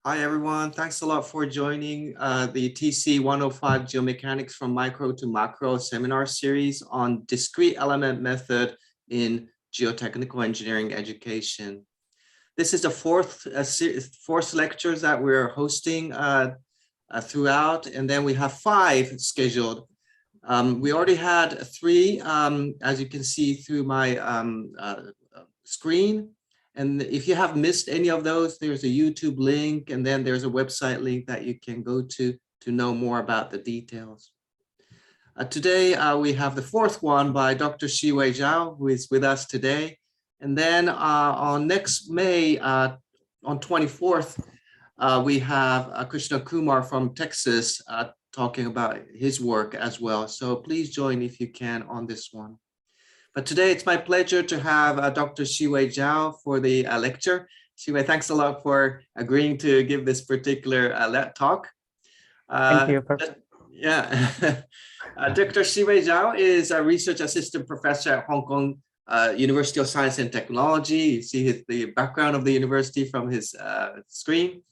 Hi, everyone. Thanks a lot for joining the TC105 Geomechanics from Micro to Macro Seminar Series on Discrete Element Method in Geotechnical Engineering Education. This is the fourth lectures that we're hosting throughout, and then we have 5 scheduled. We already had 3, as you can see through my screen. And if you have missed any of those, there's a YouTube link, and then there's a website link that you can go to know more about the details. Today, we have the 4th one by Dr. Shiwei Zhao, who is with us today. And then on next May, on 24th, we have Krishna Kumar from Texas talking about his work as well. So please join if you can on this one. But today it's my pleasure to have Dr. Shiwei Zhao for the lecture. Shiwei, thanks a lot for agreeing to give this particular talk. Thank you. Yeah. Dr. Shiwei Zhao is a research assistant professor at Hong Kong University of Science and Technology. You see the background of the university from his screen.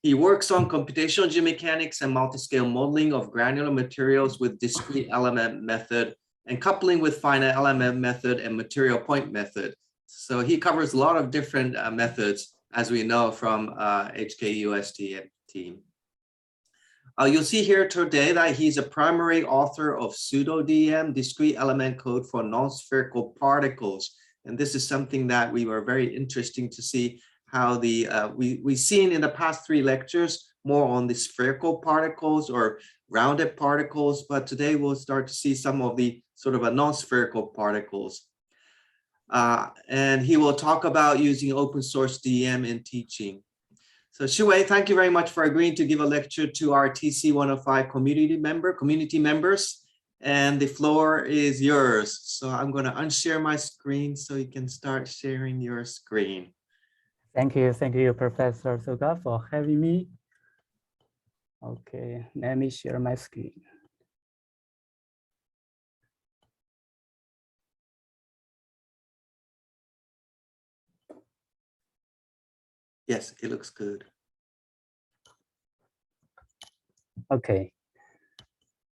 He works on computational geomechanics and multi-scale modeling of granular materials with discrete element method and coupling with finite element method and material point method. So he covers a lot of different methods, as we know from HKUST team. You'll see here today that he's a primary author of Pseudodn, discrete element code for non-spherical particles. And this is something that we were very interesting to see how we've seen in the past 3 lectures more on the spherical particles or rounded particles, but today we'll start to see some of the sort of a non-spherical particles. And he will talk about using open source DEM in teaching. So Shiwei, thank you very much for agreeing to give a lecture to our TC105 community members, and the floor is yours. So I'm going to unshare my screen so you can start sharing your screen. Thank you, Professor Soga, for having me. Okay, let me share my screen. Yes, it looks good. Okay.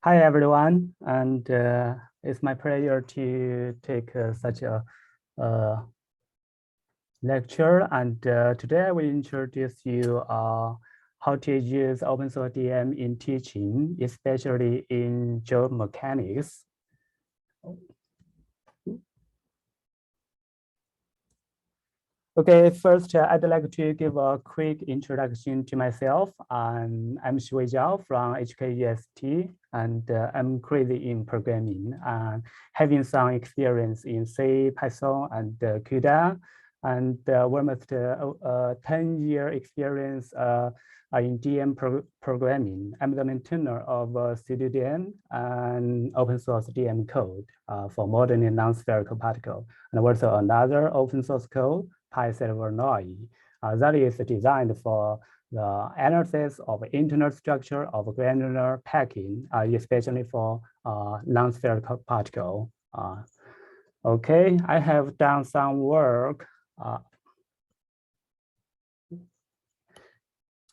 Hi, everyone. And it's my pleasure to take such a lecture. And today I will introduce you how to use open source DEM in teaching, especially in geomechanics. Okay, first I'd like to give a quick introduction to myself. I'm Shiwei Zhao from HKUST, and I'm crazy in programming, having some experience in C, Python, and CUDA, and almost 10-year experience in DEM programming. I'm the maintainer of Pseudodn and open source DEM code for modeling non-spherical particle, and also another open source code, Pseudodn, that is designed for the analysis of internal structure of granular packing, especially for non-spherical particle. Okay, I have done some work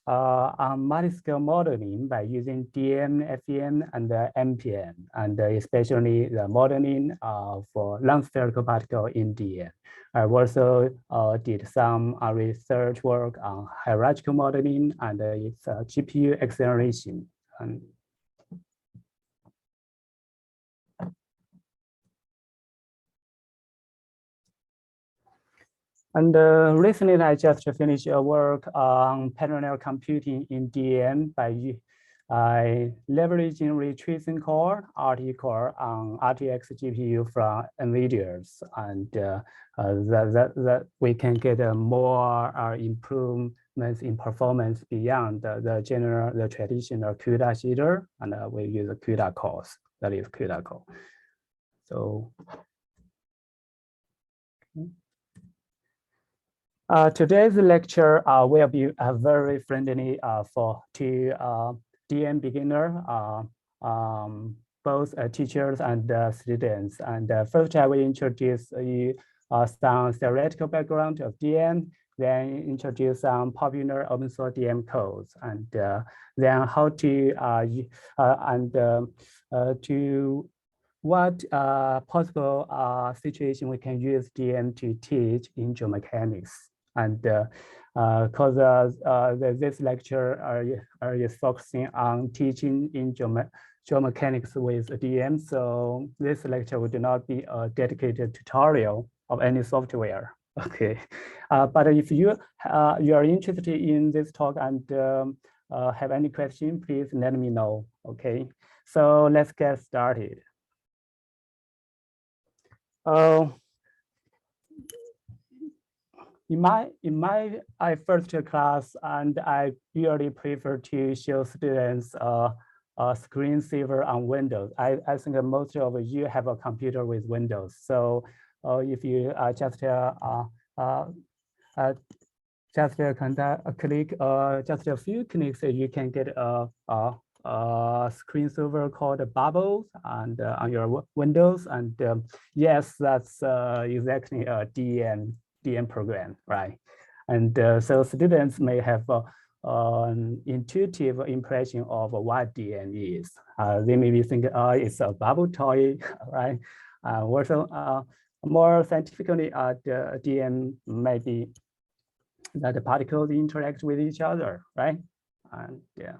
on multi-scale modeling by using DEM, FEM, and MPM, and especially the modeling for non-spherical particle in DEM. I also did some research work on hierarchical modeling and its GPU acceleration. And recently, I just finished a work on parallel computing in DEM by leveraging ray tracing core, RT core on RTX GPU from NVIDIA's, and that we can get more improvements in performance beyond the traditional CUDA shader, and we use a CUDA cores, that is CUDA core. So. Today's lecture will be very friendly to DEM beginner, both teachers and students. And first, I will introduce you some theoretical background of DEM, then introduce some popular open source DM codes, and then how to to what possible situation we can use DM to teach in geomechanics. And because this lecture is focusing on teaching in geomechanics with DM, so this lecture would not be a dedicated tutorial of any software. Okay, but if you are interested in this talk and have any question, please let me know. Okay, so let's get started. In my first class, and I usually prefer to show students a screensaver on Windows. I think most of you have a computer with Windows. So if you just click just a few clicks, you can get a screensaver called Bubbles and on your Windows. And yes, that's exactly a DM program, right? And so students may have an intuitive impression of what DM is. They may be thinking, oh, it's a bubble toy, right? Also, more scientifically, the DM may be that the particles interact with each other, right? And yeah,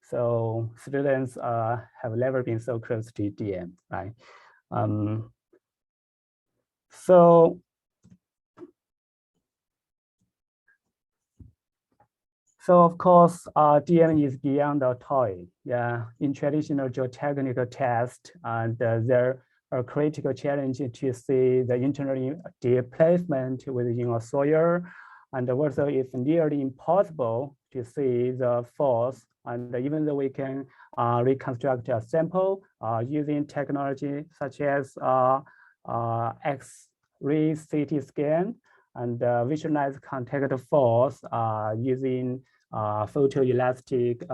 so students have never been so close to DM, right? So of course, DM is beyond a toy. Yeah, in traditional geotechnical test, and there are critical challenges to see the internal displacement within a soil, and also it's nearly impossible to see the force. And even though we can reconstruct a sample using technology such as X-ray CT scan and visualize contact force using photoelastic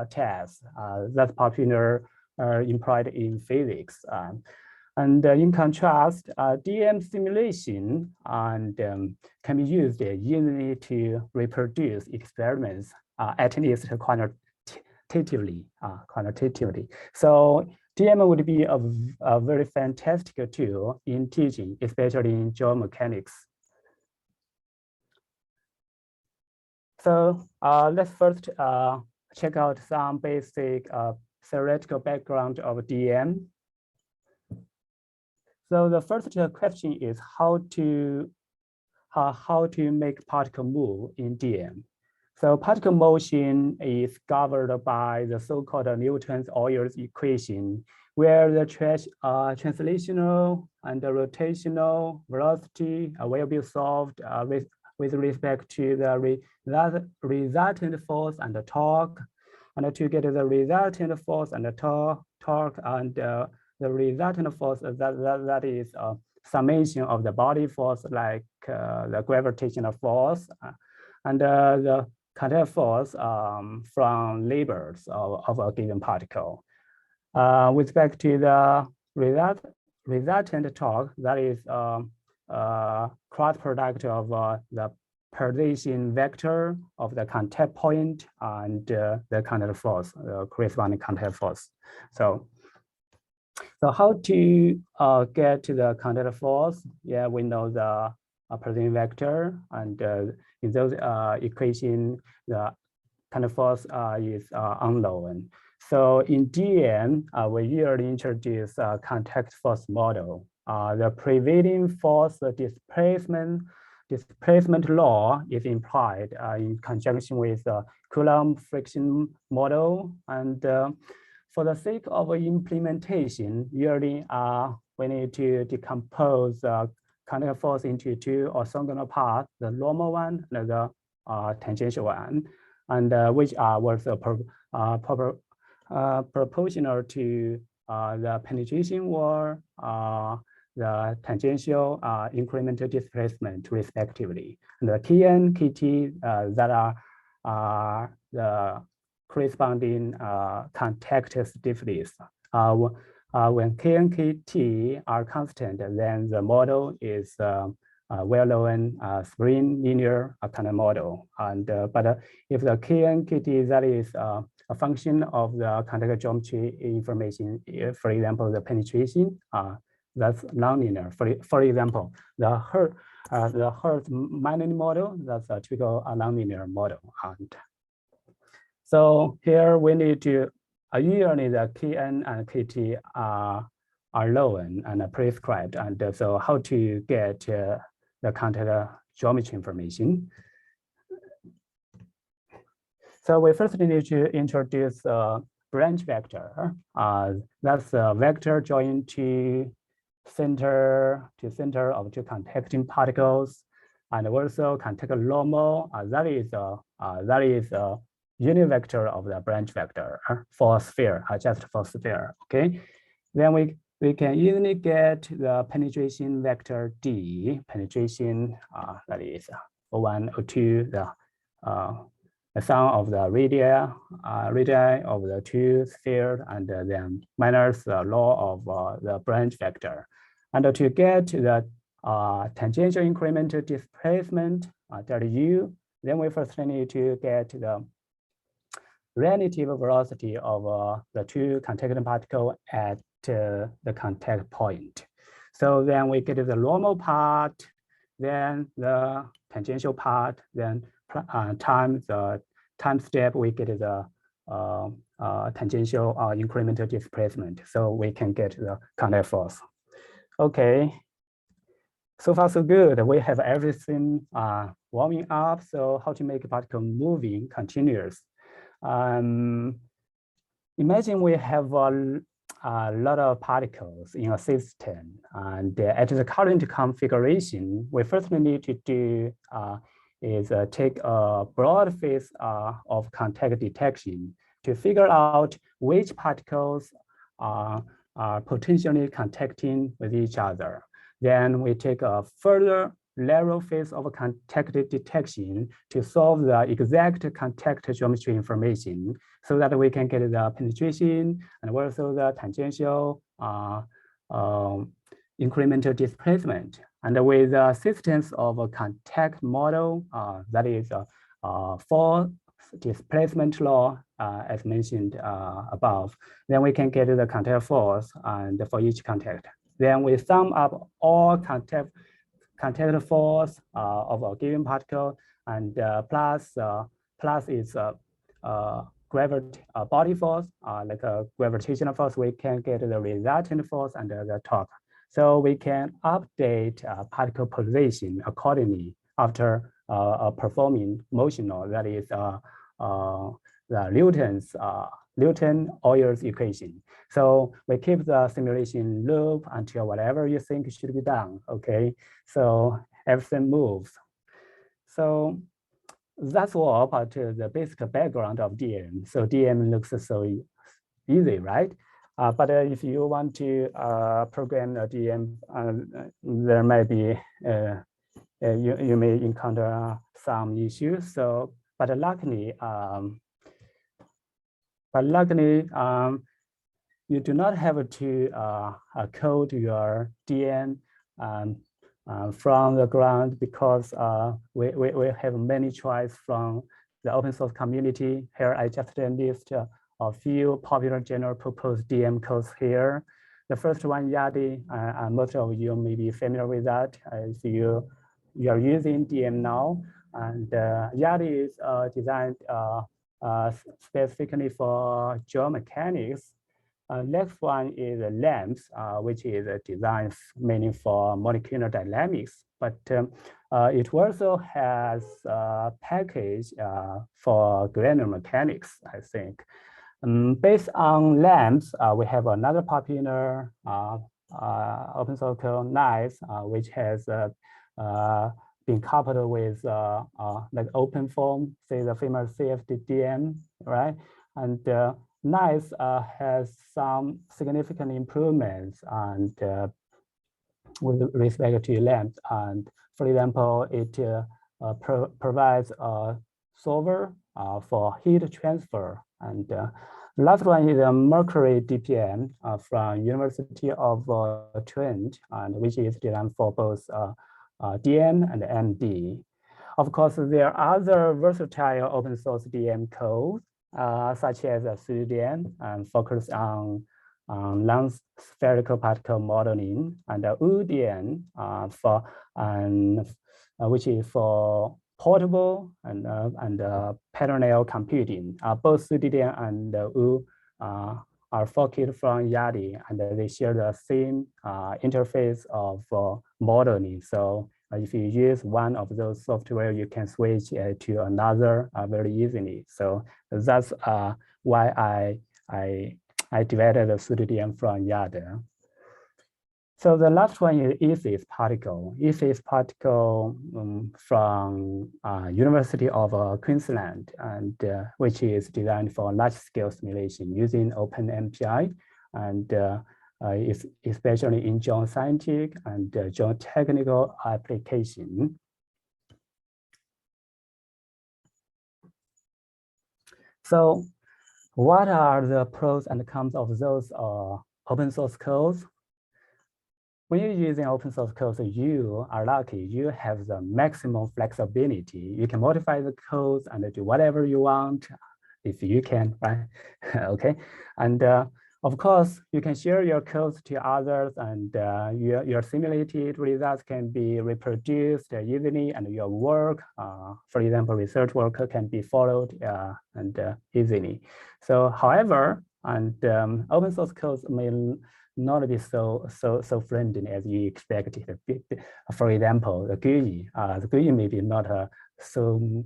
tests that's popular employed in physics. And in contrast, DM simulation and can be used easily to reproduce experiments, at least quantitatively. So DM would be a very fantastic tool in teaching, especially in geomechanics. So let's first check out some basic theoretical background of DM. So the first question is how to make particle move in DM. So particle motion is governed by the so-called Newton's-Euler's equation, where the translational and the rotational velocity will be solved with respect to the resultant force and the torque. And to get the resultant force and the torque and the resultant force, that is a summation of the body force, like the gravitational force and the contact force from labors of a given particle. With respect to the resultant torque, that is cross product of the position vector of the contact point and the contact force, the corresponding contact force. So how to get to the contact force? Yeah, we know the position vector, and in those equation, the contact force is unknown. So in DM, we usually introduce a contact force model. The prevailing force displacement law is implied in conjunction with the Coulomb friction model. And for the sake of implementation, usually we need to decompose the contact force into two orthogonal parts, the normal one and the tangential one, and which are proportional to the penetration or the tangential incremental displacement, respectively. And the Kn, Kt that are the corresponding contact stiffness. When K and Kt are constant, then the model is well-known spring linear kind of model. And but if the Kn, Kt, that is a function of the contact geometry information, for example, the penetration, that's nonlinear. For example, the Hertz mining model, that's a typical nonlinear model. And so here we need to usually the Kn and Kt are known and prescribed. And so how to get the contact geometry information. So we first need to introduce a branch vector. That's a vector joined to center of two contacting particles, and also contact normal. That is a unit vector of the branch vector for sphere, just for sphere. Okay, then we can easily get the penetration vector D, penetration that is 1 or 2, the sum of the radii of the two spheres, and then minus the law of the branch vector. And to get the tangential incremental displacement, del U, then we first need to get the relative velocity of the two contacting particles at the contact point. So then we get the normal part, then the tangential part, then times the time step, we get the tangential incremental displacement. So we can get the contact force. Okay, so far so good. We have everything warming up. So how to make a particle moving continuous? Imagine we have a lot of particles in a system, and at the current configuration, we first need to do is take a broad phase of contact detection to figure out which particles are potentially contacting with each other. Then we take a further narrow phase of contact detection to solve the exact contact geometry information so that we can get the penetration and also the tangential incremental displacement. And with the assistance of a contact model, that is force displacement law, as mentioned above, then we can get the contact force and for each contact. Then we sum up all contact force of a given particle, and plus is gravity body force, like a gravitational force. We can get the resultant force and the torque. So we can update particle position accordingly after performing motion law, that is the Newton-Euler's equation. So we keep the simulation loop until whatever you think should be done. Okay, so everything moves. So that's all about the basic background of DEM. So DEM looks so easy, right? But if you want to program a DEM, there might be you may encounter some issues. So, but luckily, you do not have to code your DEM from the ground, because we have many choices from the open source community. Here I just list a few popular general purpose DEM codes here. The first one, YADI, most of you may be familiar with that if you are using DEM now. And YADI is designed specifically for geomechanics. Next one is LAMPS, which is designed mainly for molecular dynamics, but it also has a package for granular mechanics, I think. Based on LAMPS, we have another popular open source code, NICE, which has been coupled with like open form, say the famous CFD-DM, right? And NICE has some significant improvements and with respect to LAMPS. And for example, it provides a solver for heat transfer. And the last one is a Mercury DPM from University of Trent, and which is designed for both DEM and MD. Of course, there are other versatile open source DEM codes, such as Pseudodn, focused on non-spherical particle modeling, and UDN which is for portable and parallel computing. Both Pseudodn and U are forked from Yadi, and they share the same interface of modeling. So if you use one of those software, you can switch to another very easily. So that's why I developed the Pseudodn from Yada. So the last one is EFIS particle. EFIS particle from University of Queensland, and which is designed for large-scale simulation using OpenMPI, and especially in geoscientific and geotechnical application. So what are the pros and cons of those open source codes? When you're using open source codes, you are lucky. You have the maximum flexibility. You can modify the codes and do whatever you want, if you can, right? Okay, and of course, you can share your codes to others, and your simulated results can be reproduced easily, and your work, for example, research work can be followed and easily. So, however, and open source codes may not be so friendly as you expected. For example, the GUI may be not so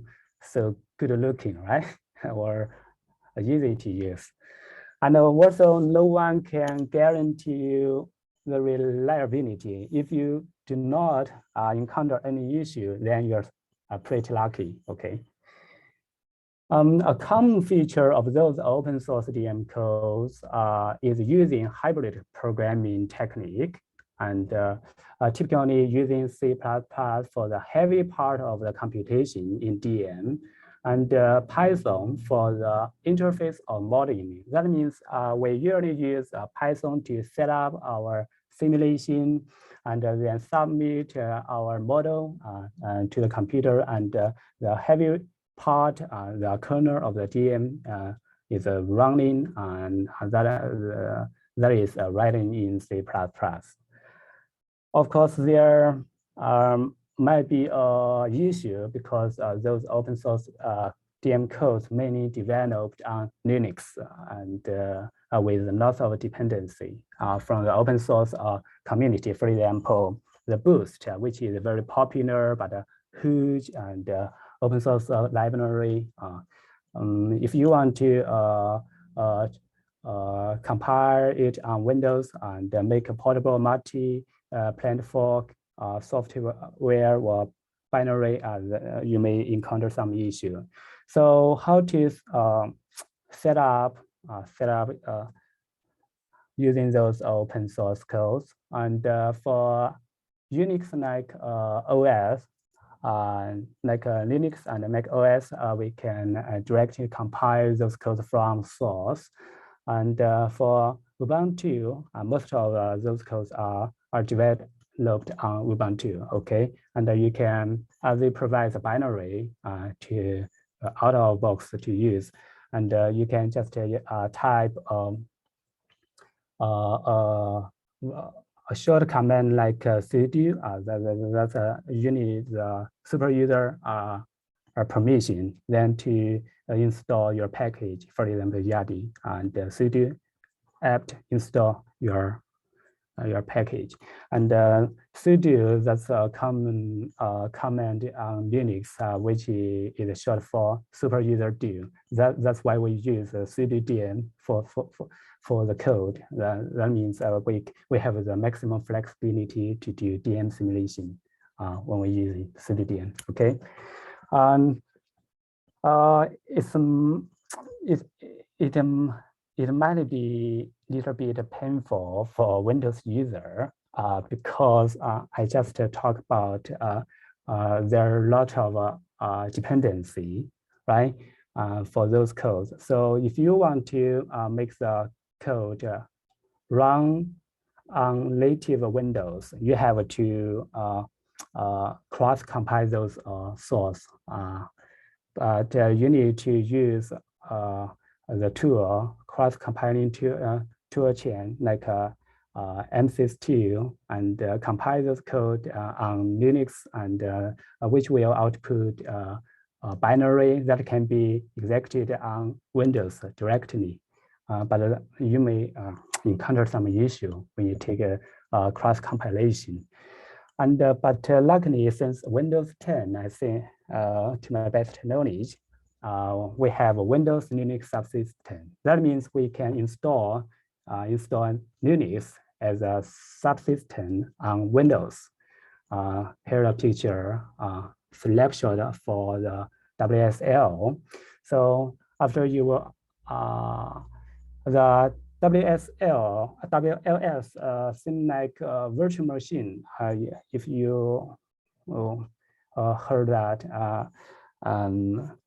good looking, right? Or easy to use. And also, no one can guarantee you the reliability. If you do not encounter any issue, then you're pretty lucky, okay? A common feature of those open source DEM codes is using hybrid programming technique, and typically using C++ for the heavy part of the computation in DEM, and Python for the interface of modeling. That means we usually use Python to set up our simulation and then submit our model to the computer, and the heavy part, the kernel of the DEM is running, and that is writing in C++. Of course, there might be an issue because those open source DEM codes mainly developed on Linux and with lots of dependency from the open source community. For example, the Boost, which is very popular but huge and open source library. If you want to compile it on Windows and make a portable multi-platform software or binary, you may encounter some issue. So how to set up using those open source codes? And for Unix like OS, like Linux and Mac OS, we can directly compile those codes from source. And for Ubuntu, most of those codes are developed on Ubuntu, okay? And you can, they provide a binary to out of box to use. And you can just type a short command like cd, that's usually the super user permission, then to install your package, for example, Yadi, and cd apt install your package. And sudo, that's a common command on Linux, which is short for super user do. That's why we use Pseudodn for the code. That means we have the maximum flexibility to do DEM simulation when we use Pseudodn. Okay, it might be a little bit painful for Windows user because I just talked about there are a lot of dependency, right, for those codes. So if you want to make the code run on native Windows, you have to cross-compile those source. But you need to use the tool, cross-compiling tool chain like MSys2 and compile those code on Linux, and which will output a binary that can be executed on Windows directly. But you may encounter some issue when you take a cross-compilation. And but luckily, since Windows 10, I think, to my best knowledge, we have a Windows Linux subsystem. That means we can install Linux as a subsystem on Windows. Here a picture snapshot for the WSL. So after you will the WLS seem like a virtual machine. If you heard that,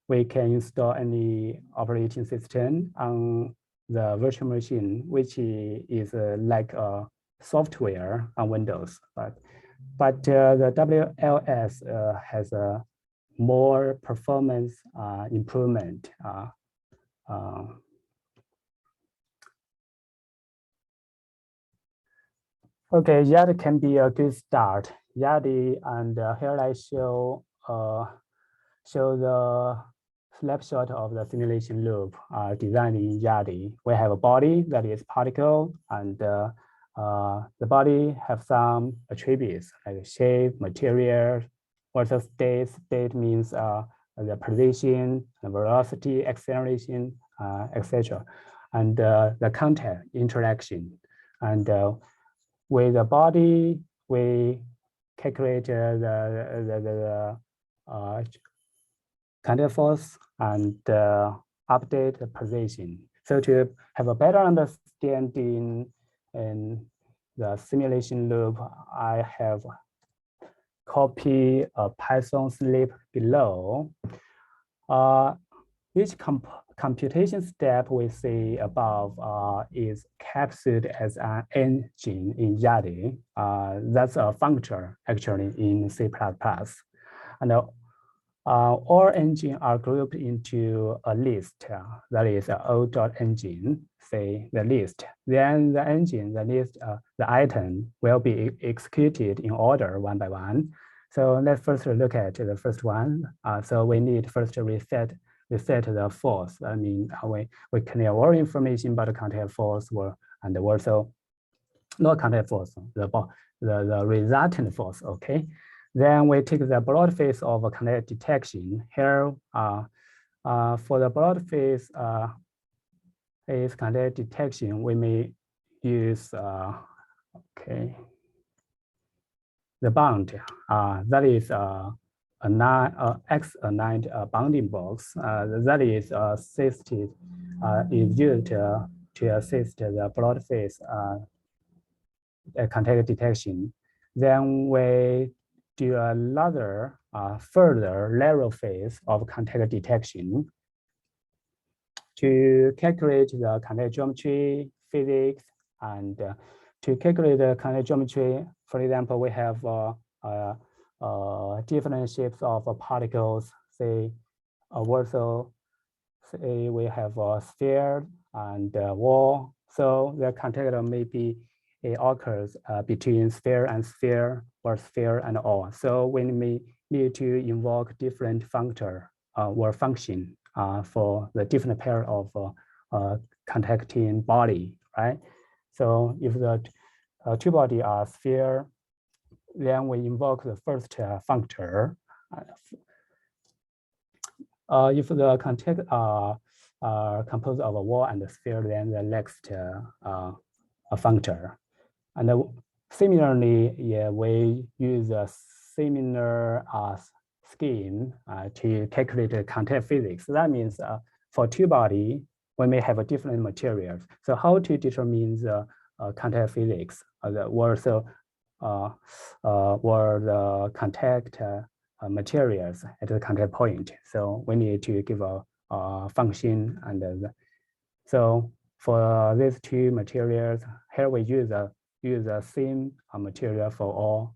we can install any operating system on the virtual machine, which is like a software on Windows. But the WLS has a more performance improvement. Okay, that can be a good start. YADI, and here I show the snapshot of the simulation loop designed in YADI. We have a body that is particle, and the body have some attributes like shape, material, also state. State means the position, the velocity, acceleration, etc. And the contact interaction. And with the body, we calculate the contact force and update the position. So to have a better understanding in the simulation loop, I have copied a Python script below. Each computation step we see above is captured as an engine in YADI. That's a function actually in C++. And all engines are grouped into a list. That is O.engine, say the list. Then the engine, the list, the item will be executed in order one by one. So let's first look at the first one. So we need first to reset the force. I mean, we clear all information about the contact force and also not contact force, the resultant force, okay? Then we take the broad face of a contact detection. Here, for the broad face contact detection, we may use, okay, the bound. That is X-aligned bounding box that is assisted is used to assist the broad face contact detection. Then we do another further lateral phase of contact detection to calculate the contact geometry, physics, and to calculate the contact geometry. For example, we have different shapes of particles. Say also, say we have a sphere and a wall. So the contact maybe occurs between sphere and sphere, or sphere and all. So we may need to invoke different functor or function for the different pair of contacting body, right? So if the two body are sphere, then we invoke the first functor. If the contact are composed of a wall and a sphere, then the next functor. And similarly, yeah, we use a similar scheme to calculate the contact physics. That means for two body, we may have a different materials. So how to determine the contact physics or the contact materials at the contact point. So we need to give a function, and so for these two materials, here we use the same material for all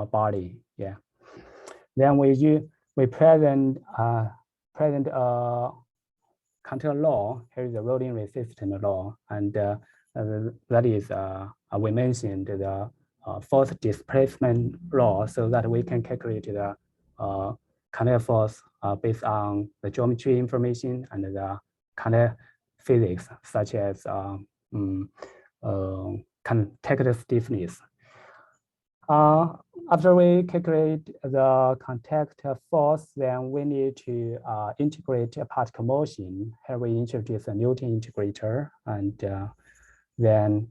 body. Yeah. Then we present contour law. Here is the rolling resistant law, and that is we mentioned the force displacement law, so that we can calculate the contour force based on the geometry information and the contour physics, such as contact stiffness. After we calculate the contact force, then we need to integrate a particle motion. Here we introduce a Newton integrator, and then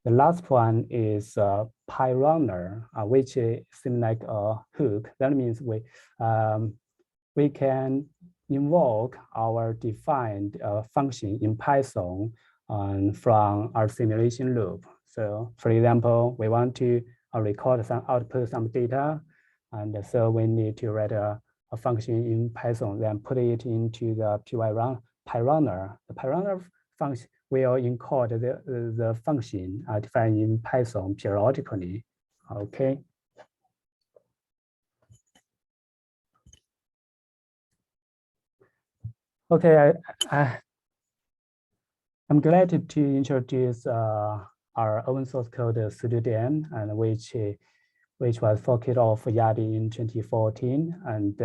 the last one is pi runner, which seems like a hook. That means we can invoke our defined function in Python from our simulation loop. So, for example, we want to record some output, some data, and so we need to write a function in Python, then put it into the pi runner. The pi runner function will encode the function defined in Python periodically. Okay. Okay, I'm glad to introduce our own source code Pseudodn, and which was forked off Yadi in 2014, and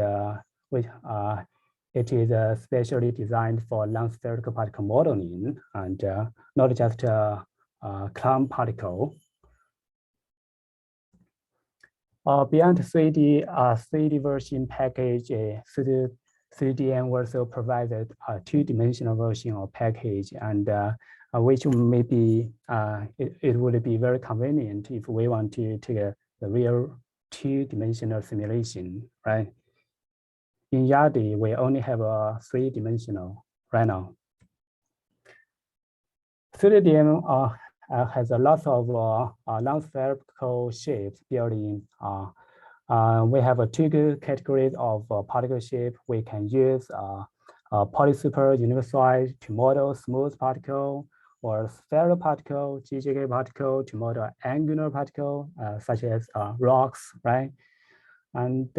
it is specially designed for non-spherical particle modeling, and not just cloud particle. Beyond 3D version package, Pseudodn also provided a two-dimensional version of package, and which may be it would be very convenient if we want to take the real two-dimensional simulation, right? In Yadi, we only have a three-dimensional right now. Pseudodn has a lot of non-spherical shapes built in. We have two good categories of particle shape. We can use polysuper universoid to model smooth particle, or spherical particle, GJK particle to model angular particle, such as rocks, right? And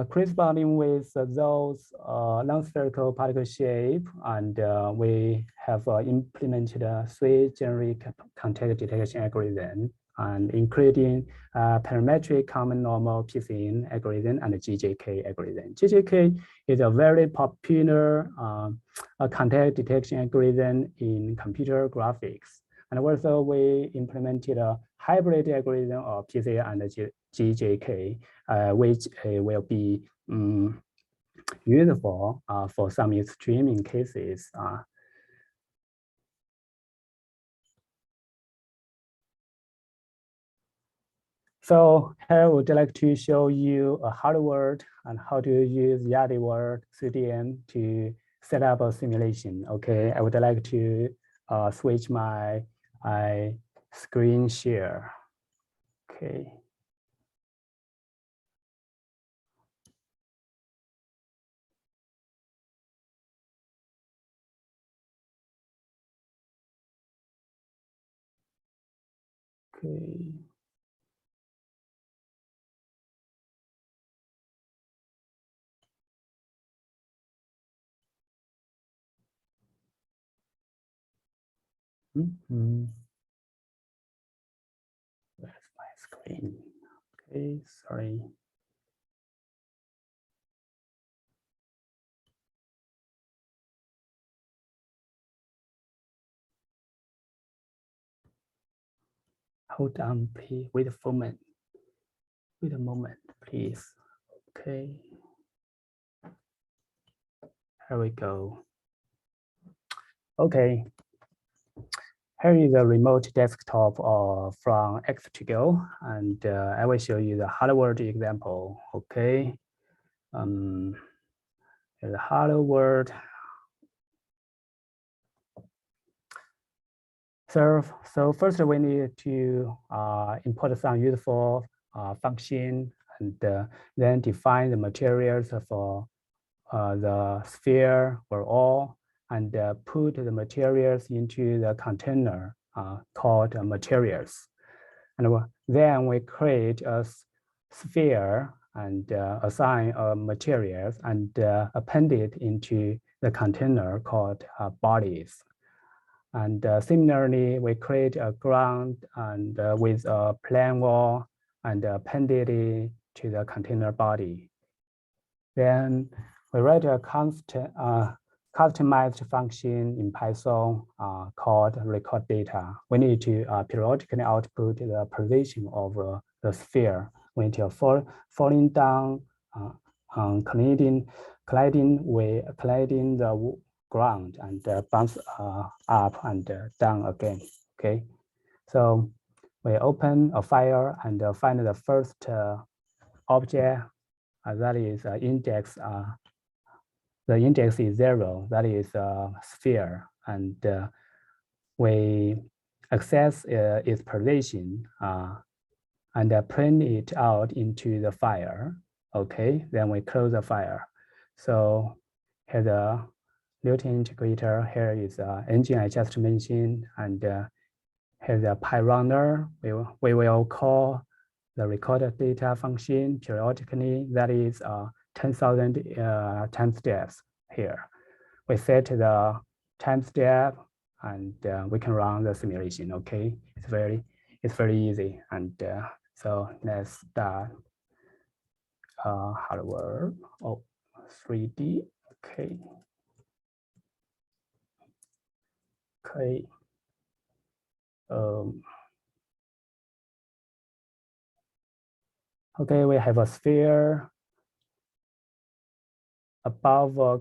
corresponding with those non-spherical particle shape, and we have implemented a 3 generic contact detection algorithm, and including parametric common normal PCN algorithm and the GJK algorithm. GJK is a very popular contact detection algorithm in computer graphics. And also we implemented a hybrid algorithm of PCN and GJK, which will be useful for some extreme cases. So here I would like to show you a hardware and how to use Yadi word CDN to set up a simulation. Okay, I would like to switch my screen share. Okay. Okay. Where's my screen? Okay, sorry. Hold on, please. Wait a moment. Wait a moment, please. Okay. Here we go. Okay. Here is a remote desktop from X2Go, and I will show you the hardware example. Okay. Here's the hardware. So first we need to import some useful function, and then define the materials for the sphere or all, and put the materials into the container called materials. And then we create a sphere and assign materials and append it into the container called bodies. And similarly, we create a ground and with a plane wall and appended it to the container body. Then we write a customized function in Python called record data. We need to periodically output the position of the sphere when it's falling down, colliding the ground and bounce up and down again. Okay, so we open a file and find the first object that is index. The index is 0, that is a sphere, and we access its position and print it out into the file. Okay, then we close the file. So here's the Newton integrator. Here is the engine I just mentioned, and here's the PyRunner. We will call the recorded data function periodically. That is 10,000 time steps here. We set the time step and we can run the simulation. Okay, it's very easy. And so let's start hardware. Oh, 3D. Okay. Okay. Okay, we have a sphere above a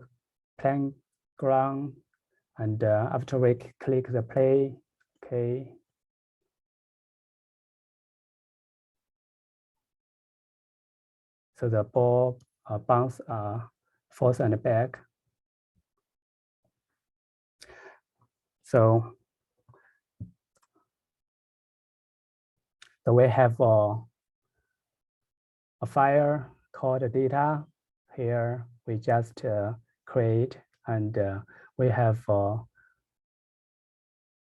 plane ground, and after we click the play, okay. So the ball bounce forth and back. So we have a file called data. Here we just create, and we have the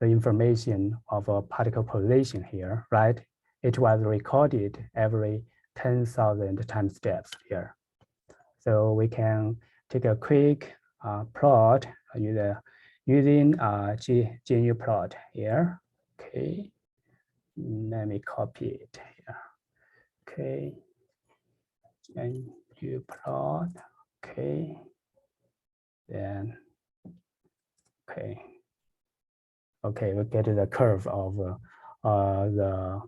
information of a particle position here, right? It was recorded every 10,000 time steps here. So we can take a quick plot using GNU plot here. Okay, let me copy it here. Okay, GNU plot. Okay, then okay, we get the curve of the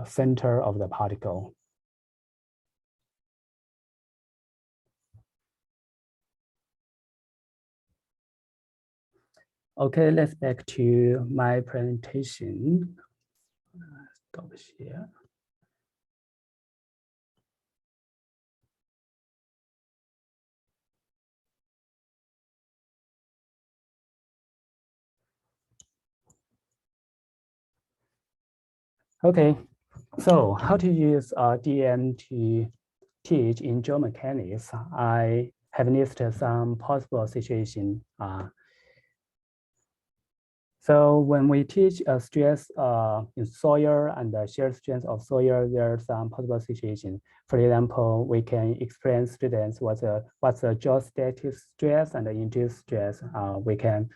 center of the particle. Okay, let's back to my presentation. Stop here. Okay, so how to use DEM to teach in geomechanics? I have listed some possible situations. So when we teach stress in soil and the shear strength of soil, there are some possible situations. For example, we can explain students what's the geostatic stress and the induced stress. We can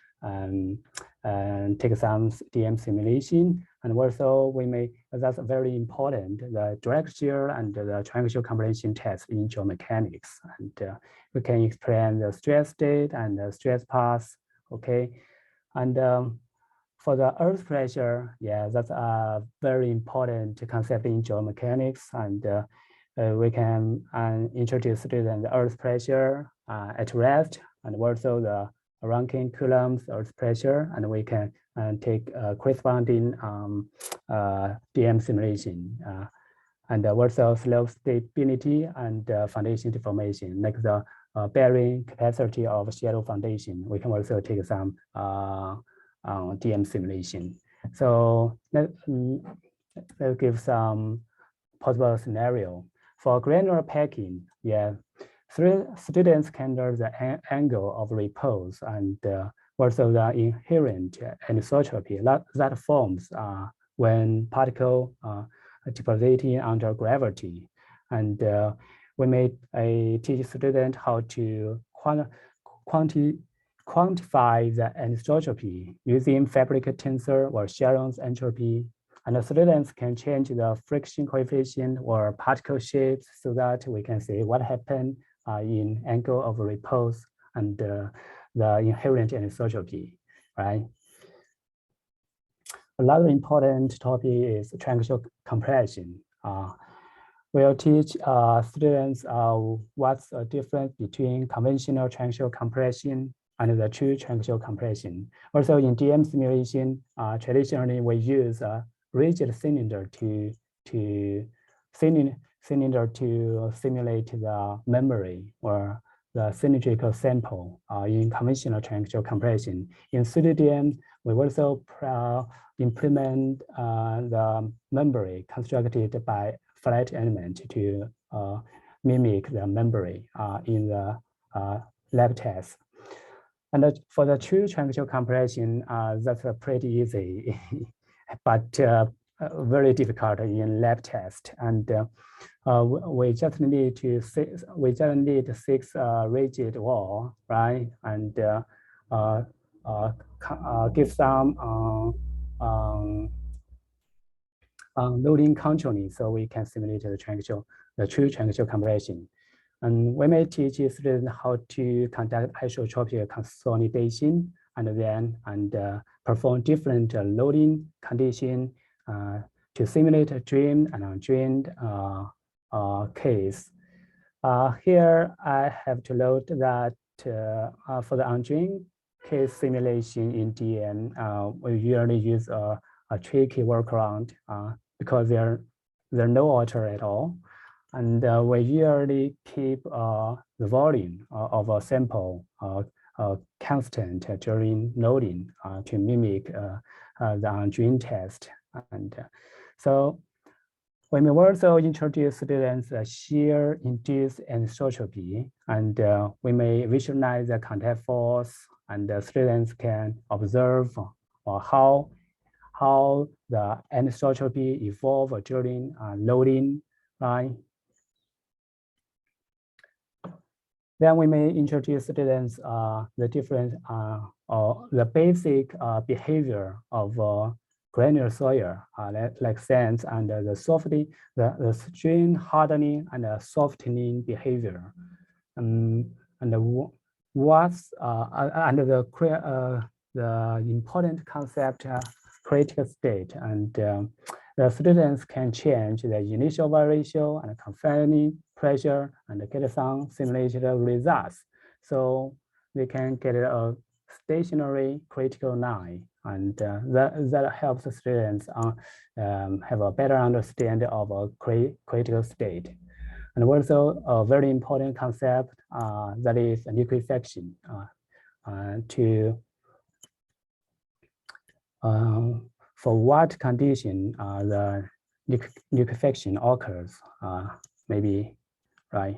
take some DEM simulation, and also we may, that's very important, the direct shear and the triangular compression test in geomechanics. And we can explain the stress state and the stress path, okay? And for the earth pressure, yeah, that's a very important concept in geomechanics, and we can introduce students the earth pressure at rest, and also the Rankine coulombs earth pressure, and we can take corresponding DEM simulation, and also slope stability and foundation deformation, like the bearing capacity of shallow foundation. We can also take some DEM simulation. So let's give some possible scenario. For granular packing, yeah, students can learn the angle of repose and also the inherent anisotropy that forms when particle depositing under gravity. And we made teach student how to quantify the anisotropy using fabric tensor or Sharon's entropy. And the students can change the friction coefficient or particle shapes so that we can see what happened in angle of repose and the inherent anisotropy, right? Another important topic is triangular compression. We'll teach students what's the difference between conventional triangular compression and the true triangular compression. Also in DEM simulation, traditionally we use a rigid cylinder to simulate the memory or the symmetrical sample in conventional triangular compression. In Pseudodn, we also implement the memory constructed by flat element to mimic the memory in the lab test. And for the true triangular compression, that's pretty easy, but very difficult in lab test. And we just need 6 rigid wall, right? And give some loading controlling so we can simulate the true triangular compression. And we may teach students how to conduct isotropic consolidation and then perform different loading conditions to simulate a drained and undrained case. Here I have to load that for the undrained case simulation in DEM, we usually use a tricky workaround because there are no water at all. And we usually keep the volume of a sample constant during loading to mimic the undrained test. And so we may also introduce students shear induced anisotropy, and we may visualize the contact force, and the students can observe how the anisotropy evolve during loading, right? Then we may introduce students the different or the basic behavior of granular soil, like sands, and the strain hardening and the softening behavior. And what's under the important concept critical state, and the students can change the initial variation and confining pressure and get some simulated results. So they can get a stationary critical line, and that helps the students have a better understanding of a critical state. And also a very important concept that is liquefaction for what condition the liquefaction occurs, maybe, right?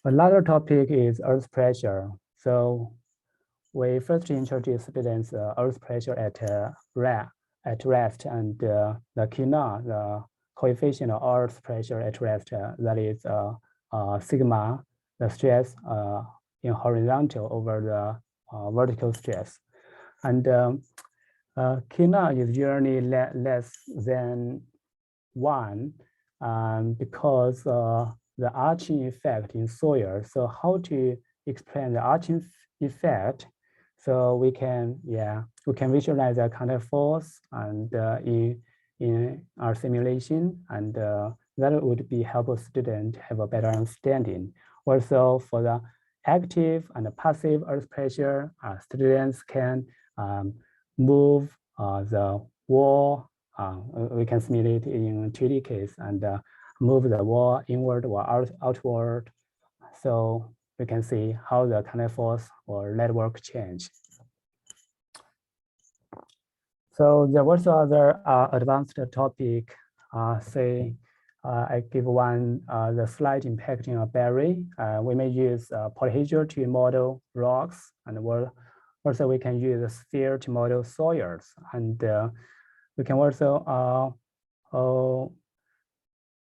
Another topic is earth pressure. So we first introduce students earth pressure at rest, and the Q0, the coefficient of earth pressure at rest, that is sigma, the stress in horizontal over the vertical stress. And Q0 is usually less than 1 because the arching effect in soil. So how to explain the arching effect? So we can visualize the contact force and in our simulation, and that would be helpful student have a better understanding. Also for the active and passive earth pressure, students can move the wall. We can simulate in 2D case and move the wall inward or outward. So we can see how the contact force or network change. So there was other advanced topic, say, I give one, the slight impacting of berry. We may use polyhedral to model rocks, and also we can use a sphere to model soils. And we can also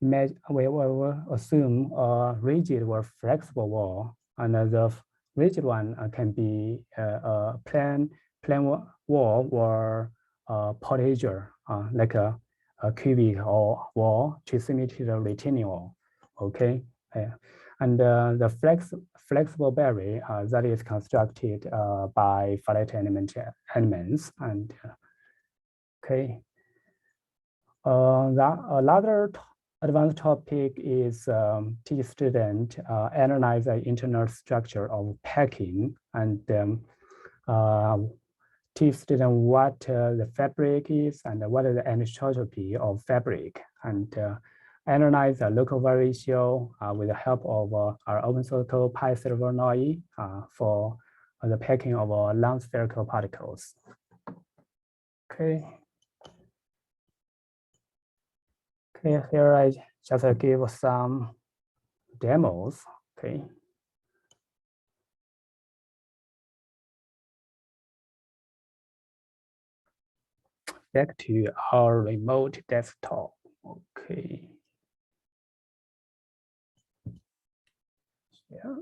imagine we will assume a rigid or flexible wall, and the rigid one can be a plain wall or a polyhedral, like a cubic or wall to simulate the retaining wall. Okay, and the flexible barrier that is constructed by finite elements, and okay. Another advanced topic is student analyze the internal structure of packing, and teach student what the fabric is and what is the anisotropy of fabric, and analyze the local variation with the help of our open source code PySilverNOI for the packing of non-spherical particles. Okay. Okay, here I just give some demos. Okay. Back to our remote desktop. Okay. Yeah.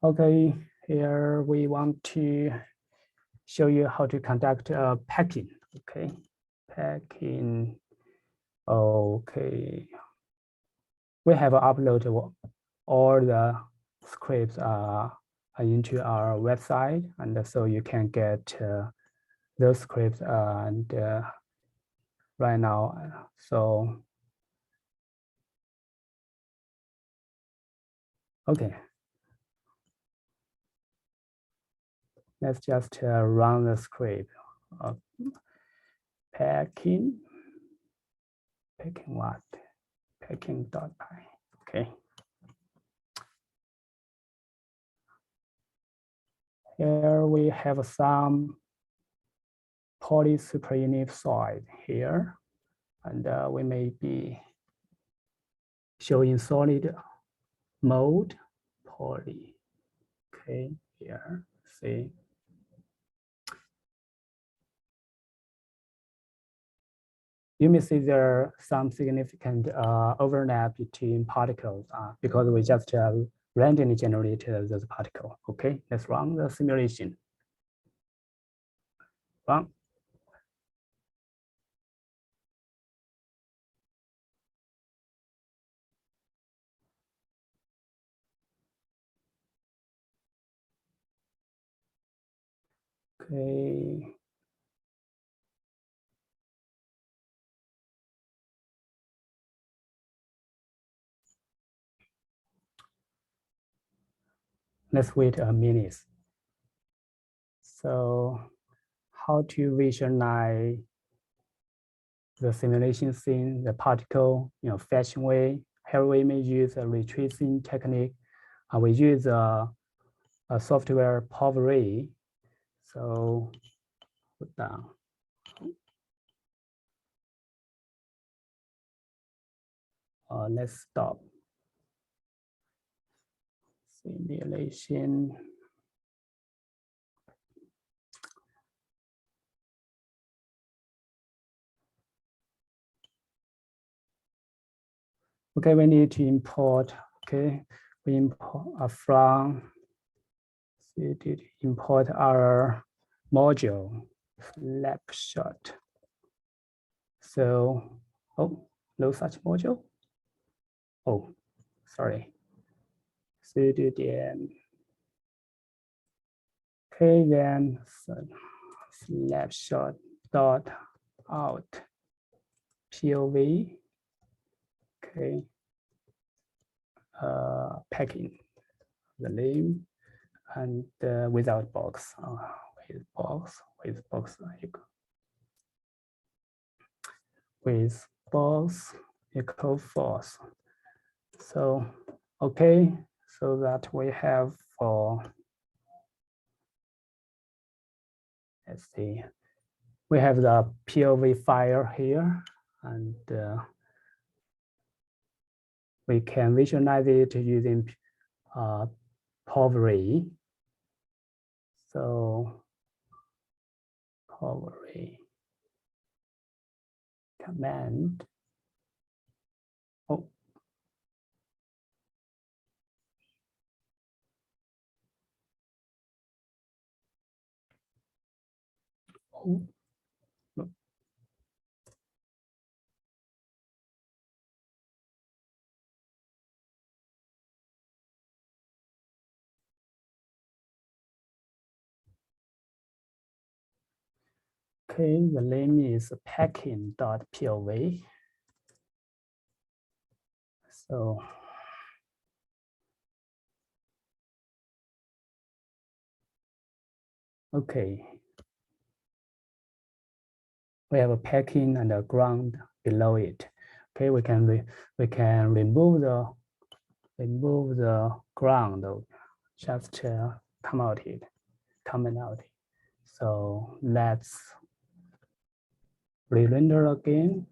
Okay, here we want to show you how to conduct packing. Okay, packing. Okay. We have uploaded all the scripts into our website, and so you can get those scripts and right now. So okay, let's just run the script. Packing what? Packing.py. Okay. Here we have some poly superunit solid here, and we may be showing solid mode poly. Okay, here, see. You may see there are some significant overlap between particles because we just randomly generated those particles. Okay, let's run the simulation. Run. Okay. Let's wait a minute. So how to visualize the simulation scene, the particle, fashion way? Here we may use a retracing technique. We use a software Power. So put down. Let's stop. Simulation. Okay, we need to import. Okay, we import from. So did import our module snapshot. So, oh, no such module. Oh, sorry. Pseudodn. Okay, then snapshot dot out POV. Okay, packing the name and without box. With box equal false. So okay, so that we have for, let's see, we have the POV file here, and we can visualize it using Power. So Power. command. Oh. Oh. No. Okay, the name is packing.pov. So okay, we have a packing and a ground below it. Okay, we can remove the ground, just comment out. So let's re-render again.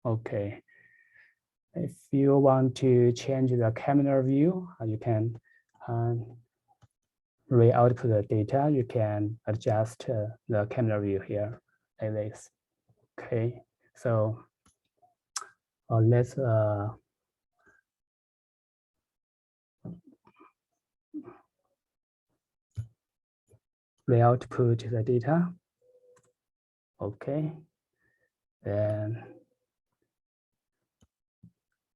Okay. If you want to change the camera view, you can re-output the data. You can adjust the camera view here like this. Okay, so let's re-output the data. Okay, then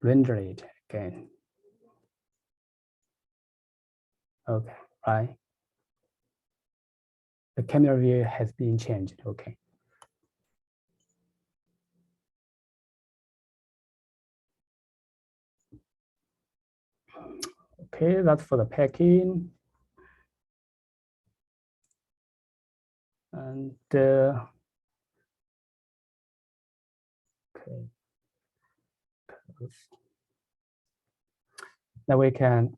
render it again. Okay, right. The camera view has been changed. Okay. Okay, that's for the packing. And okay. Now we can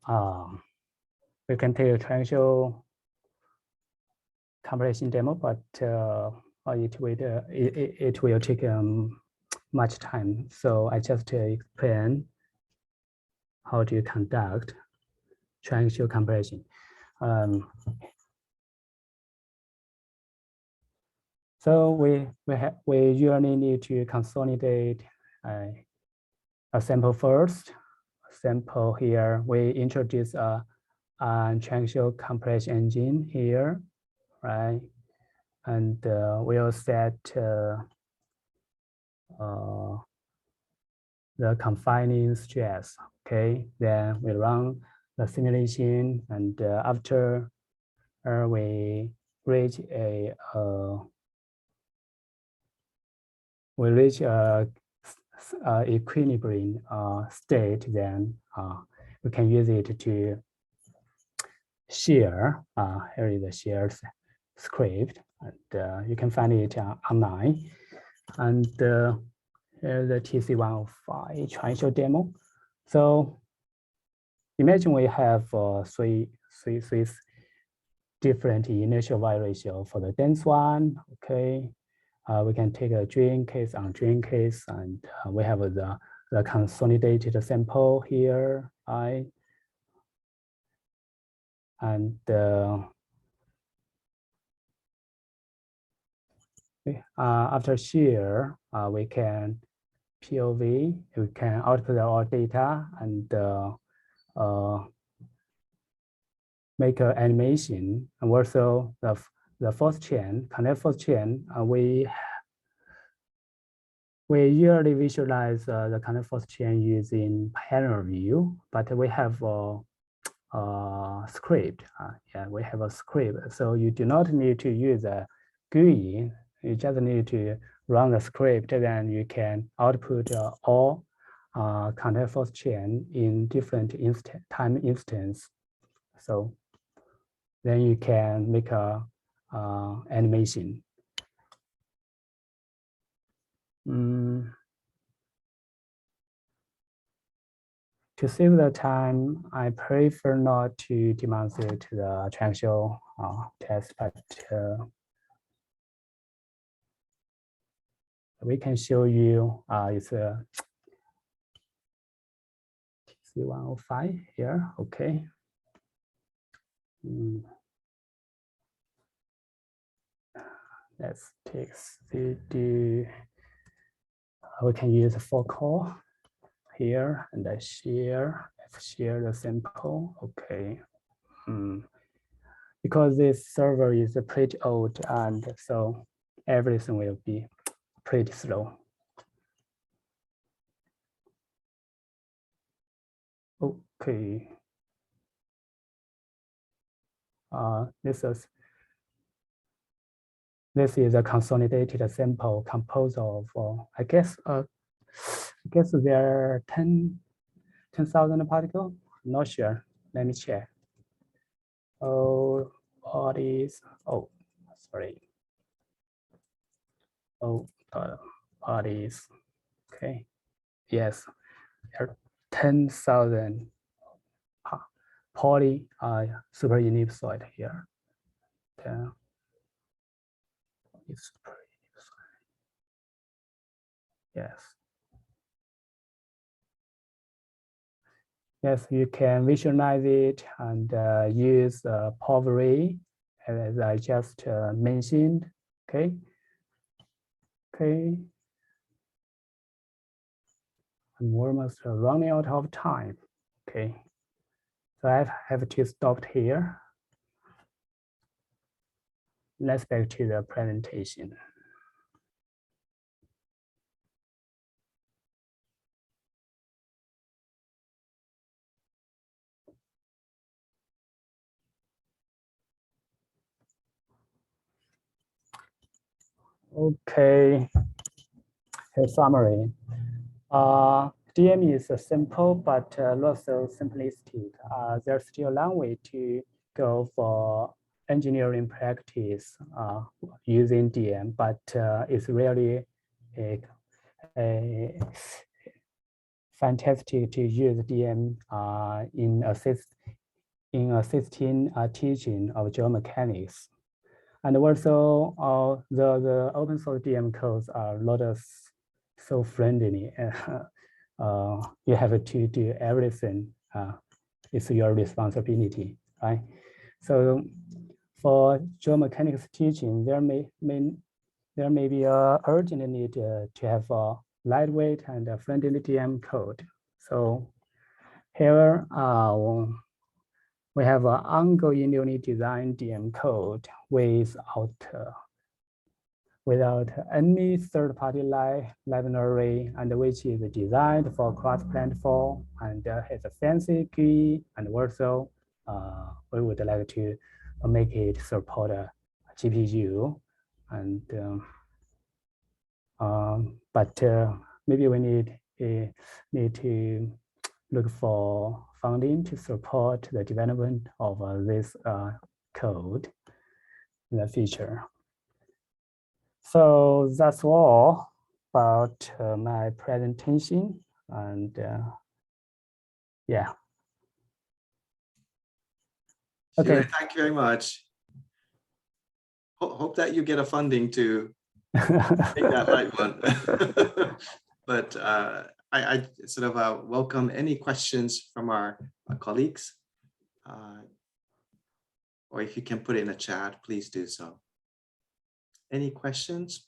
take a triangle comparison demo, but it will take much time. So I just explain how to conduct triangle comparison. So we usually need to consolidate a sample first. Sample here, we introduce a triangle compression engine here, right? And we'll set the confining stress. Okay, then we run the simulation, and after we reach a equilibrium state, then we can use it to share. Here is the share script, and you can find it online. And here's the TC105 triangle demo. So imagine we have three different initial variation for the dense one. Okay, we can take a drain case on drain case, and we have the consolidated sample here, right? And after shear, we can POV, we can output our data and make an animation. And also the fourth chain, connect fourth chain, we usually visualize the connect fourth chain using panel view, but we have script. Yeah, we have a script. So you do not need to use a GUI. You just need to run the script, then you can output all contact force chain in different time instance. So then you can make a animation. To save the time, I prefer not to demonstrate the triangle test, but we can show you it's a TC105 here. Okay. Let's take CD. We can use for call here and I share the sample. Okay. Because this server is pretty old, and so everything will be pretty slow. Okay. This is a consolidated sample composed of, I guess there are 10,000 particles. Not sure. Let me check. Oh, bodies. Oh, sorry. Oh, bodies. Okay. Yes, there are 10,000 poly superellipsoid here. Yes. Yes, you can visualize it and use power array, as I just mentioned. Okay. Okay. I'm almost running out of time. Okay. So I have to stop here. Let's back to the presentation. Okay, here's summary. DEM is simple, but not so simplistic. There's still a long way to go for engineering practice using DEM, but it's really a fantastic to use DEM in assisting teaching of geomechanics. And also, the open source DEM codes are not so friendly. You have to do everything. It's your responsibility, right? So for geomechanics teaching, there may be a urgent need to have a lightweight and a friendly DEM code. So here we have an ongoing unit design DEM code without any third-party library, and which is designed for cross-platform and has a fancy GUI, and also we would like to make it support a GPU, and but maybe we need to look for funding to support the development of this code in the future. So that's all about my presentation, and yeah. Okay. Shiwei, thank you very much. Hope that you get a funding to take that light one. But I sort of welcome any questions from our colleagues. Or if you can put it in a chat, please do so. Any questions?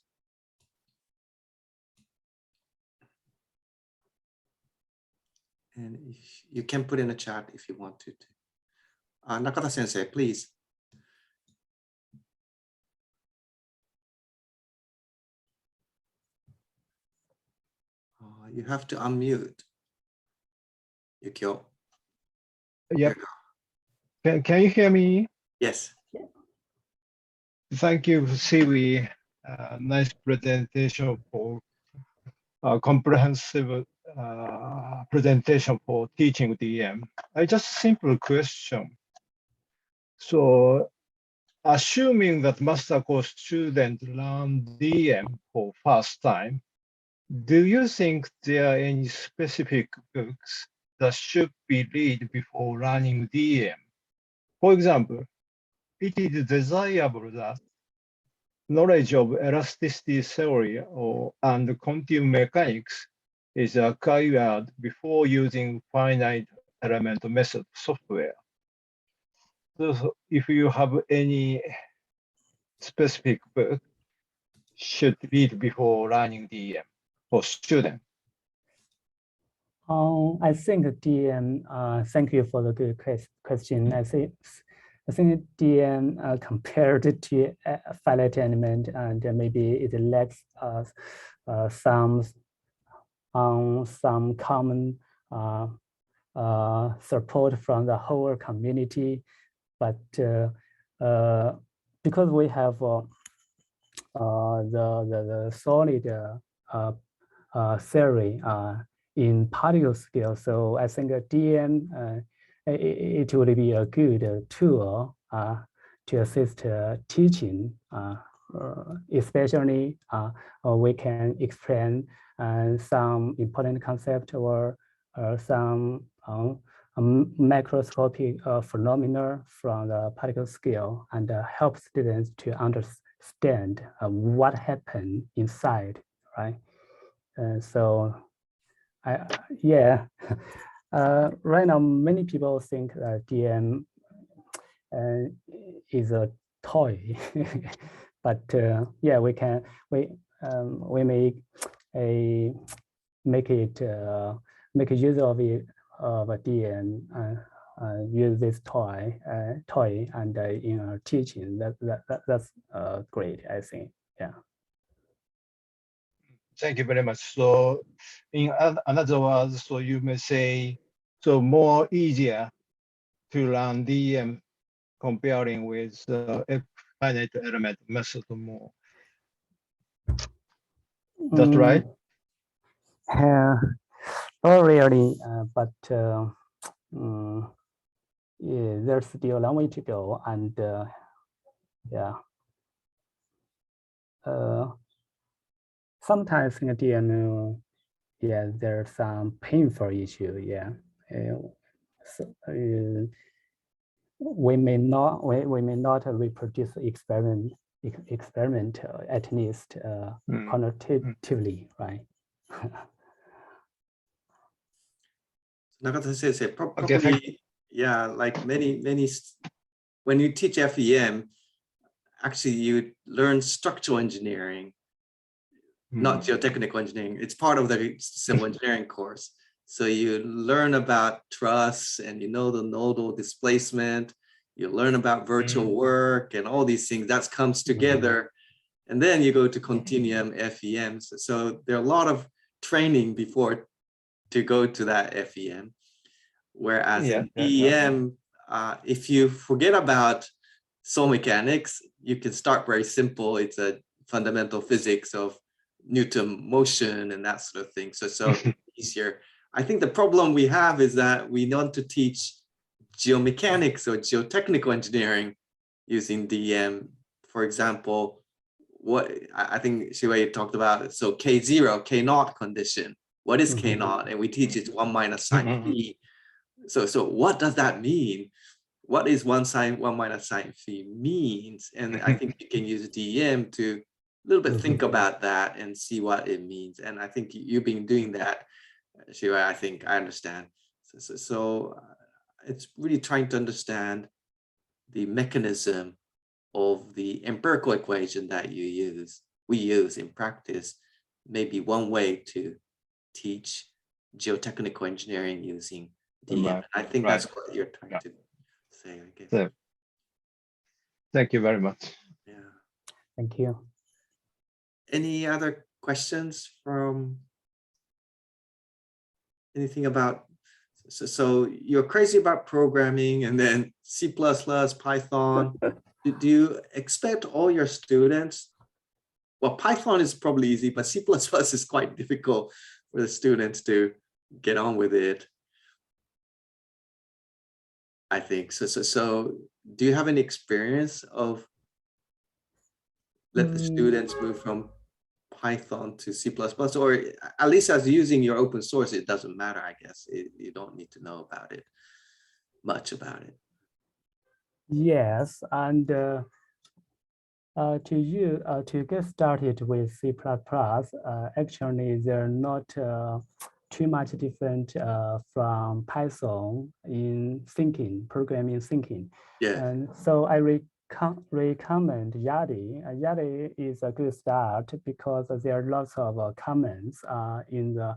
And if you can put in a chat if you want to. Nakata Sensei, please. You have to unmute. Yukio. Yep. Can you hear me? Yes. Thank you, Shiwei. Nice presentation for comprehensive presentation for teaching DEM. I just simple question. So, assuming that master course student learn DEM for first time, do you think there are any specific books that should be read before learning DEM? For example, it is desirable that knowledge of elasticity theory and continuum mechanics is acquired before using finite Element Method software. So if you have any specific book, should read before learning DEM for student. I think DEM, thank you for the good question. I think DEM compared to finite element, and maybe it lacks some common support from the whole community, but because we have the solid theory in particle scale, so I think DEM it would be a good tool to assist teaching, especially we can explain some important concept or some macroscopic phenomena from the particle scale, and help students to understand what happened inside, right? So yeah, right now many people think that DEM is a toy, but yeah, we make use of it, of a DEM, use this toy and in our teaching. That's great, I think. Yeah. Thank you very much. So in another words, so you may say, so more easier to learn DEM comparing with finite element method more. That's right? Not really, but yeah, there's still a long way to go, and yeah. Sometimes in DEM, yeah, there's some painful issue. Yeah, so, we may not reproduce experiment at least quantitatively, right? Nagata says probably, Okay, yeah, like many, when you teach FEM, actually you learn structural engineering, not geotechnical engineering. It's part of the civil engineering course. So you learn about truss, and you know the nodal displacement, you learn about virtual work and all these things that comes together. And then you go to continuum FEM. So there are a lot of training before to go to that FEM. Whereas in DEM, if you forget about soil mechanics, you can start very simple. It's a fundamental physics of Newton motion and that sort of thing. So easier. I think the problem we have is that we want to teach geomechanics or geotechnical engineering using DEM. For example, what I think Shiwei talked about, so K0, K0 condition. What is K0? And we teach it 1 minus sine phi. So what does that mean? What is 1 minus sine phi means? And I think you can use DEM to a little bit think about that and see what it means. And I think you've been doing that, Shiwei. I think I understand. So it's really trying to understand the mechanism of the empirical equation that we use in practice. Maybe one way to teach geotechnical engineering using DEM. I think that's what you're trying to say, I guess. So, thank you very much. Yeah. Thank you. Any other questions from anything about, so you're crazy about programming and then C++, Python. Do you expect all your students, well, Python is probably easy, but C++ is quite difficult for the students to get on with it, I think. So do you have any experience of let the students move from Python to C++, or at least as using your open source, it doesn't matter, I guess. You don't need to know about it, much about it. Yes, and to get started with C++, actually there are not too much different from Python in thinking, programming thinking. Yeah. And so I recommend Yadi. Yadi is a good start because there are lots of comments in the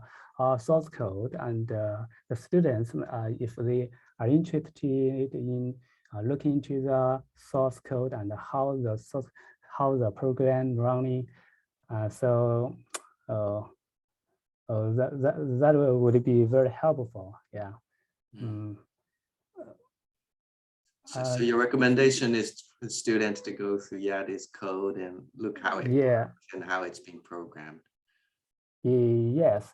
source code, and the students, if they are interested in looking into the source code and how the program running, that would be very helpful. Yeah. So your recommendation is for the students to go through Yadi's code and look how it works and how it's being programmed. Yes.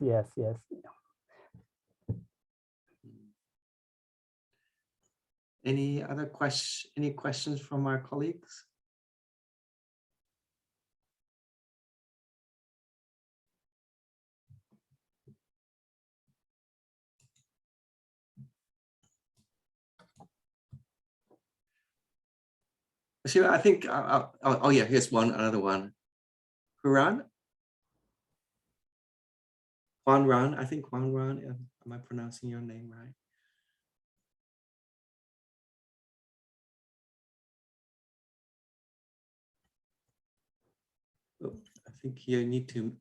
Any other questions from our colleagues? So I think, oh yeah, here's another one. Huan Ran, I think Huan Ran, am I pronouncing your name right? Oh, I think you need to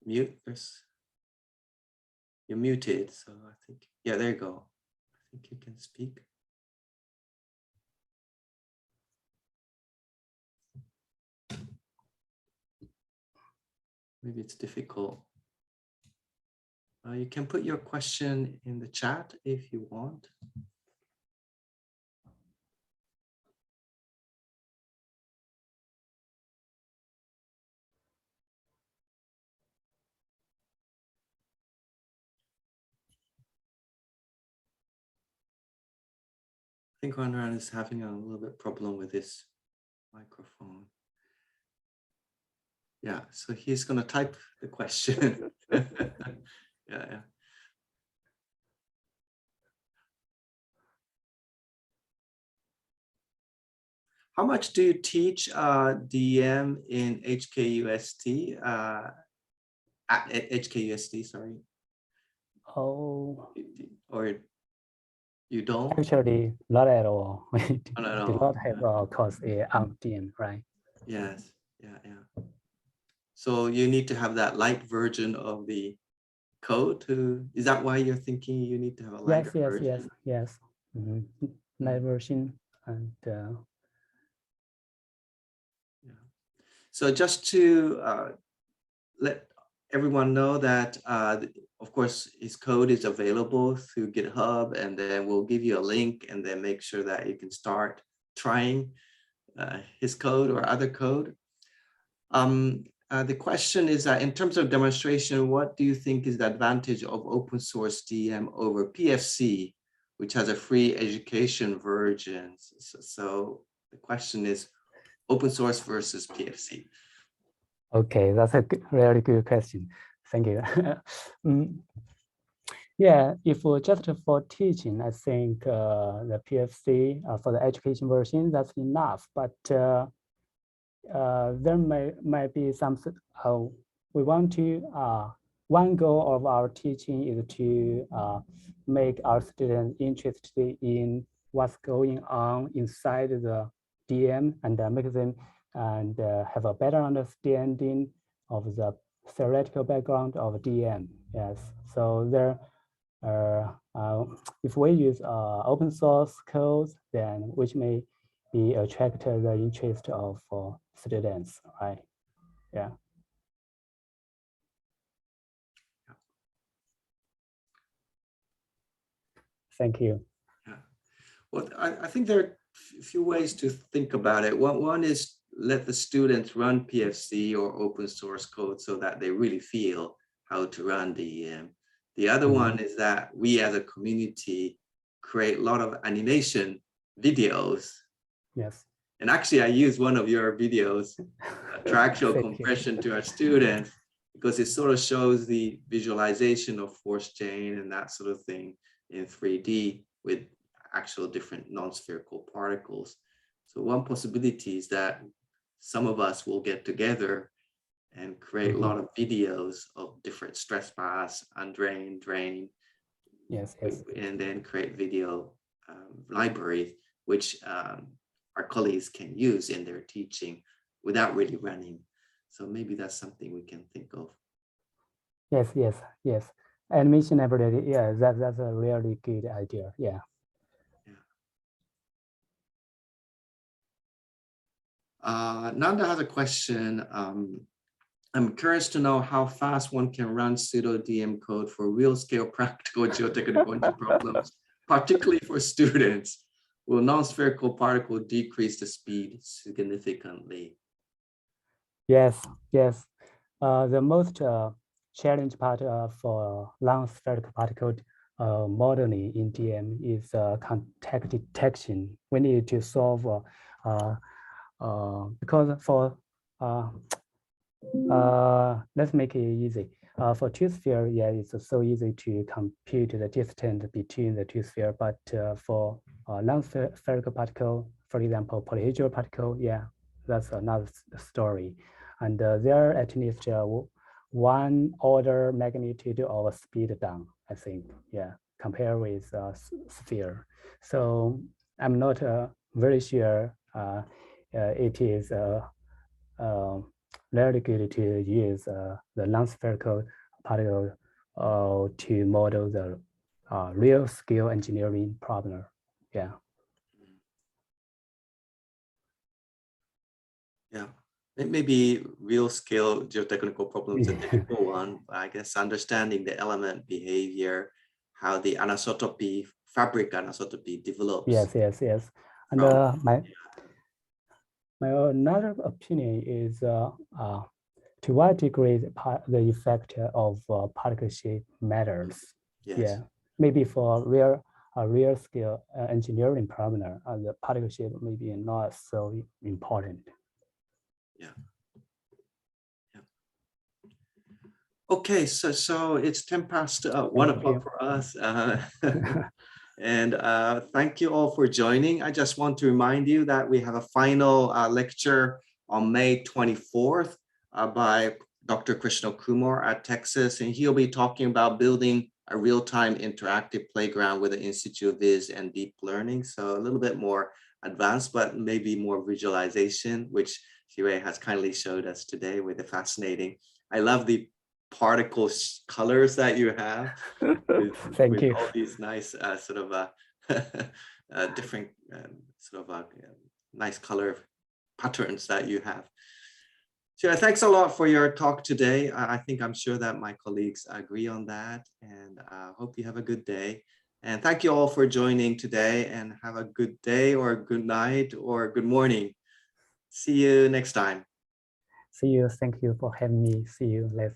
mute this. You're muted, so I think, yeah, there you go. I think you can speak. Maybe it's difficult. You can put your question in the chat if you want. I think Conrad is having a little bit problem with his microphone. Yeah, so he's going to type the question. Yeah. How much do you teach DEM in HKUST? At HKUST, sorry. Oh. Or you don't? Actually, not at all. We No. do not have a course on DEM, right? Yes, yeah. So you need to have that light version of the code to, is that why you're thinking you need to have a lighter version? Yes. Mm-hmm. Light version and yeah. So just to let everyone know that of course his code is available through GitHub, and then we'll give you a link and then make sure that you can start trying his code or other code. The question is that in terms of demonstration, what do you think is the advantage of open source DEM over PFC, which has a free education version? So the question is open source versus PFC. Okay, that's a really good question. Thank you. Yeah, if just for teaching, I think the PFC for the education version, that's enough. But there might be some, we want to, one goal of our teaching is to make our students interested in what's going on inside the DEM and make them and have a better understanding of the theoretical background of DEM. Yes, so there if we use open source codes, then which may be attract the interest of students, right? Yeah. Thank you. Yeah. Well, I think there are a few ways to think about it. One is let the students run PFC or open source code so that they really feel how to run DEM. The other one is that we as a community create a lot of animation videos. Yes. And actually, I use one of your videos, traction compression to our students, because it sort of shows the visualization of force chain and that sort of thing in 3D with actual different non-spherical particles. So one possibility is that some of us will get together and create a lot of videos of different stress baths, undrained, drain. Yes. And then create video libraries, which our colleagues can use in their teaching without really running. So maybe that's something we can think of. Yes. Animation ability, yeah, that's a really good idea. Yeah. Nanda has a question. I'm curious to know how fast one can run Pseudodn code for real scale practical geotechnical problems, particularly for students. Will non-spherical particle decrease the speed significantly? Yes. The most challenge part for non-spherical particle modeling in DM is contact detection. We need to solve because for let's make it easy. For two sphere, yeah, it's so easy to compute the distance between the two spheres. But for non-spherical particle, for example, polyhedral particle, yeah, that's another story. And there are at least one order magnitude of speed down, I think, yeah, compared with sphere. So I'm not very sure it is very good to use the non-spherical particle to model the real scale engineering problem. Yeah. Yeah, maybe real scale geotechnical problems is a difficult one. But I guess understanding the element behavior, how the anisotropy, fabric anisotropy develops. Yes. And my another opinion is to what degree the effect of particle shape matters. Yes. Yeah, maybe for real scale engineering problem, the particle shape maybe not so important. Yeah. Okay, so it's 10 past 1 o'clock for us. And thank you all for joining. I just want to remind you that we have a final lecture on May 24th by Dr. Krishna Kumar at Texas, and he'll be talking about building a real-time interactive playground with the Institute of Viz and Deep Learning. So a little bit more advanced, but maybe more visualization, which Shiwei has kindly showed us today with the fascinating. I love the particle colors that you have Thank you. all these nice sort of different sort of nice color patterns that you have. So thanks a lot for your talk today. I think I'm sure that my colleagues agree on that, and I hope you have a good day. And thank you all for joining today, and have a good day or good night or good morning. See you next time. See you. Thank you for having me. See you. Let's